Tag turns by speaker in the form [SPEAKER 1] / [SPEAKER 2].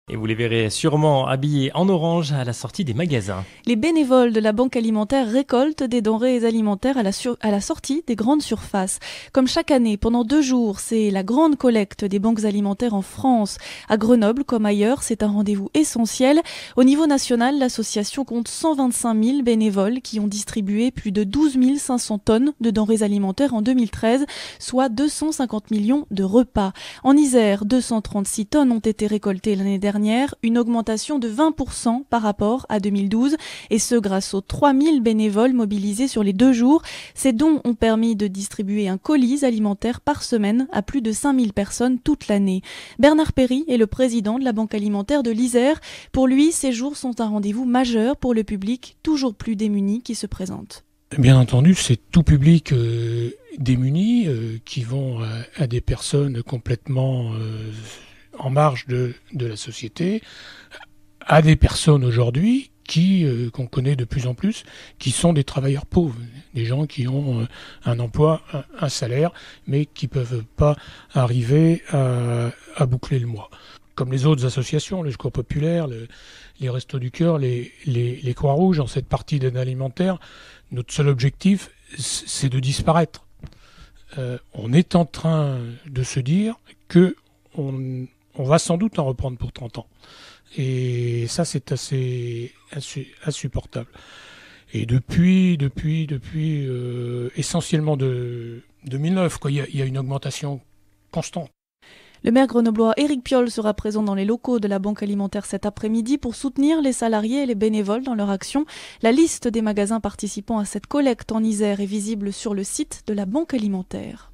[SPEAKER 1] Et vous les verrez sûrement habillés en orange à la sortie des magasins.
[SPEAKER 2] Les bénévoles de la Banque alimentaire récoltent des denrées alimentaires à la sortie des grandes surfaces. Comme chaque année, pendant 2 jours, c'est la grande collecte des banques alimentaires en France. À Grenoble, comme ailleurs, c'est un rendez-vous essentiel. Au niveau national, l'association compte 125 000 bénévoles qui ont distribué plus de 12 500 tonnes de denrées alimentaires en 2013, soit 250 millions de repas. En Isère, 236 tonnes ont été récoltées l'année dernière, une augmentation de 20% par rapport à 2012, et ce grâce aux 3000 bénévoles mobilisés sur les 2 jours. Ces dons ont permis de distribuer un colis alimentaire par semaine à plus de 5000 personnes toute l'année. Bernard Perry est le président de la Banque alimentaire de l'Isère. Pour lui, ces jours sont un rendez-vous majeur pour le public toujours plus démuni qui se présente.
[SPEAKER 3] Bien entendu, c'est tout public démuni qui vont à des personnes complètement en marge de la société, à des personnes aujourd'hui qu'on connaît de plus en plus, qui sont des travailleurs pauvres, des gens qui ont un emploi, un salaire, mais qui ne peuvent pas arriver à boucler le mois. Comme les autres associations, le Secours populaire, les Restos du Cœur, les Croix-Rouges, en cette partie d'aide alimentaire, notre seul objectif, c'est de disparaître. On est en train de se dire qu'on va sans doute en reprendre pour 30 ans. Et ça, c'est assez insupportable. Et depuis essentiellement de 2009, il y a une augmentation constante.
[SPEAKER 2] Le maire grenoblois Éric Piolle sera présent dans les locaux de la Banque alimentaire cet après-midi pour soutenir les salariés et les bénévoles dans leur action. La liste des magasins participant à cette collecte en Isère est visible sur le site de la Banque alimentaire.